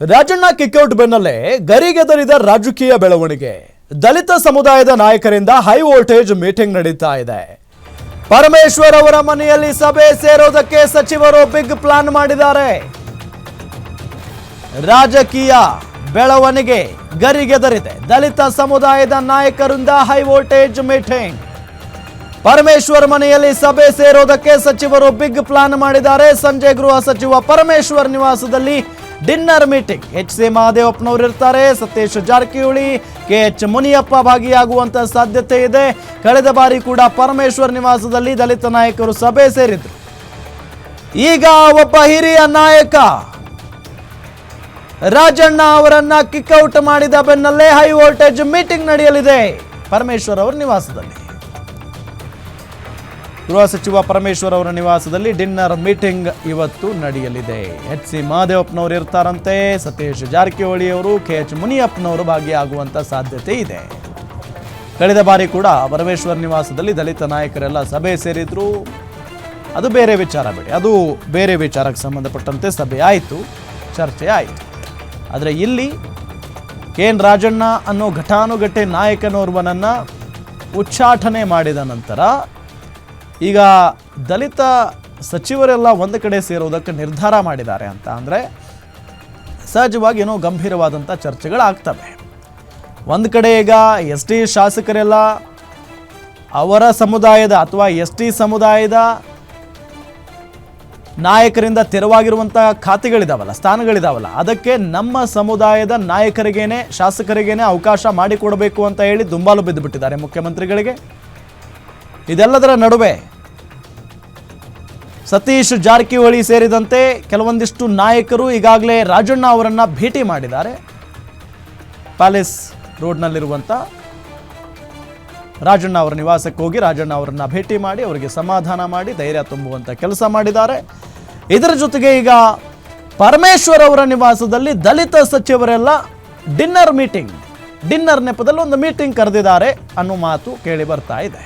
Rajanna kick out ಬೆನ್ನಲ್ಲೇ ಗರಿಗೆದರಿದ ರಾಜಕೀಯ ಬೆಳವಣಿಗೆ. ದಲಿತ ಸಮುದಾಯದ ನಾಯಕರಿಂದ ಹೈ ವೋಲ್ಟೇಜ್ ಮೀಟಿಂಗ್ ನಡೀತಾ ಇದೆ. ಪರಮೇಶ್ವರ್ ಅವರ ಮನೆಯಲ್ಲಿ ಸಭೆ ಸೇರೋದಕ್ಕೆ ಸಚಿವರು ಬಿಗ್ ಪ್ಲಾನ್ ಮಾಡಿದ್ದಾರೆ. ರಾಜಕೀಯ ಬೆಳವಣಿಗೆ ಗರಿಗೆದರಿದೆ. ದಲಿತ ಸಮುದಾಯದ ನಾಯಕರಿಂದ ಹೈ ವೋಲ್ಟೇಜ್ ಮೀಟಿಂಗ್. ಪರಮೇಶ್ವರ್ ಮನೆಯಲ್ಲಿ ಸಭೆ ಸೇರೋದಕ್ಕೆ ಸಚಿವರು ಬಿಗ್ ಪ್ಲಾನ್ ಮಾಡಿದ್ದಾರೆ. ಸಂಜೆ ಗೃಹ ಸಚಿವ ಪರಮೇಶ್ವರ್ ನಿವಾಸದಲ್ಲಿ ಡಿನ್ನರ್ ಮೀಟಿಂಗ್. ಎಚ್.ಸಿ. ಮಹದೇವಪ್ಪನವರು ಇರ್ತಾರೆ. ಸತೀಶ್ ಜಾರಕಿಹೊಳಿ, ಕೆ.ಎಚ್. ಮುನಿಯಪ್ಪ ಭಾಗಿಯಾಗುವಂತ ಸಾಧ್ಯತೆ ಇದೆ. ಕಳೆದ ಬಾರಿ ಕೂಡ ಪರಮೇಶ್ವರ್ ನಿವಾಸದಲ್ಲಿ ದಲಿತ ನಾಯಕರು ಸಭೆ ಸೇರಿದ್ರು. ಈಗ ಒಬ್ಬ ಹಿರಿಯ ನಾಯಕ ರಾಜಣ್ಣ ಅವರನ್ನ ಕಿಕ್ಔಟ್ ಮಾಡಿದ ಬೆನ್ನಲ್ಲೇ ಹೈ ವೋಲ್ಟೇಜ್ ಮೀಟಿಂಗ್ ನಡೆಯಲಿದೆ ಪರಮೇಶ್ವರ್ ಅವರ ನಿವಾಸದಲ್ಲಿ. ಗೃಹ ಸಚಿವ ಪರಮೇಶ್ವರ್ ಅವರ ನಿವಾಸದಲ್ಲಿ ಡಿನ್ನರ್ ಮೀಟಿಂಗ್ ಇವತ್ತು ನಡೆಯಲಿದೆ. ಎಚ್.ಸಿ. ಮಹದೇವಪ್ಪನವರು ಇರ್ತಾರಂತೆ. ಸತೀಶ್ ಜಾರಕಿಹೊಳಿ ಅವರು, ಕೆ.ಎಚ್. ಮುನಿಯಪ್ಪನವರು ಭಾಗಿಯಾಗುವಂತ ಸಾಧ್ಯತೆ ಇದೆ. ಕಳೆದ ಬಾರಿ ಕೂಡ ಪರಮೇಶ್ವರ್ ನಿವಾಸದಲ್ಲಿ ದಲಿತ ನಾಯಕರೆಲ್ಲ ಸಭೆ ಸೇರಿದ್ರು. ಅದು ಬೇರೆ ವಿಚಾರ ಬಿಡಿ, ಅದು ಬೇರೆ ವಿಚಾರಕ್ಕೆ ಸಂಬಂಧಪಟ್ಟಂತೆ ಸಭೆ ಆಯಿತು, ಚರ್ಚೆ ಆಯಿತು. ಆದರೆ ಇಲ್ಲಿ ಕೆ.ಎನ್. ರಾಜಣ್ಣ ಅನ್ನೋ ಘಟಾನುಘಟಿ ನಾಯಕನೋರ್ವನನ್ನು ಉಚ್ಚಾಟನೆ ಮಾಡಿದ ನಂತರ ಈಗ ದಲಿತ ಸಚಿವರೆಲ್ಲ ಒಂದು ಕಡೆ ಸೇರೋದಕ್ಕೆ ನಿರ್ಧಾರ ಮಾಡಿದ್ದಾರೆ ಅಂತ ಅಂದರೆ ಸಹಜವಾಗಿ ಏನೋ ಗಂಭೀರವಾದಂಥ ಚರ್ಚೆಗಳಾಗ್ತವೆ. ಒಂದು ಕಡೆ ಈಗ ಎಸ್.ಟಿ. ಶಾಸಕರೆಲ್ಲ ಅವರ ಸಮುದಾಯದ ಅಥವಾ ಎಸ್.ಟಿ. ಸಮುದಾಯದ ನಾಯಕರಿಂದ ತೆರವಾಗಿರುವಂಥ ಖಾತೆಗಳಿದಾವಲ್ಲ, ಸ್ಥಾನಗಳಿದಾವಲ್ಲ, ಅದಕ್ಕೆ ನಮ್ಮ ಸಮುದಾಯದ ನಾಯಕರಿಗೇನೆ, ಶಾಸಕರಿಗೇನೆ ಅವಕಾಶ ಮಾಡಿಕೊಡಬೇಕು ಅಂತ ಹೇಳಿ ದುಂಬಾಲು ಬಿದ್ದು ಬಿಟ್ಟಿದ್ದಾರೆ ಮುಖ್ಯಮಂತ್ರಿಗಳಿಗೆ. ಇದೆಲ್ಲದರ ನಡುವೆ ಸತೀಶ್ ಜಾರಕಿಹೊಳಿ ಸೇರಿದಂತೆ ಕೆಲವೊಂದಿಷ್ಟು ನಾಯಕರು ಈಗಾಗಲೇ ರಾಜಣ್ಣ ಅವರನ್ನು ಭೇಟಿ ಮಾಡಿದ್ದಾರೆ. ಪ್ಯಾಲೇಸ್ ರೋಡ್ನಲ್ಲಿರುವಂಥ ರಾಜಣ್ಣ ಅವರ ನಿವಾಸಕ್ಕೆ ಹೋಗಿ ರಾಜಣ್ಣ ಅವರನ್ನು ಭೇಟಿ ಮಾಡಿ ಅವರಿಗೆ ಸಮಾಧಾನ ಮಾಡಿ ಧೈರ್ಯ ತುಂಬುವಂಥ ಕೆಲಸ ಮಾಡಿದ್ದಾರೆ. ಇದರ ಜೊತೆಗೆ ಈಗ ಪರಮೇಶ್ವರ್ ಅವರ ನಿವಾಸದಲ್ಲಿ ದಲಿತ ಸಚಿವರೆಲ್ಲ ಡಿನ್ನರ್ ನೆಪದಲ್ಲಿ ಒಂದು ಮೀಟಿಂಗ್ ಕರೆದಿದ್ದಾರೆ ಅನ್ನೋ ಮಾತು ಕೇಳಿ ಬರ್ತಾ ಇದೆ.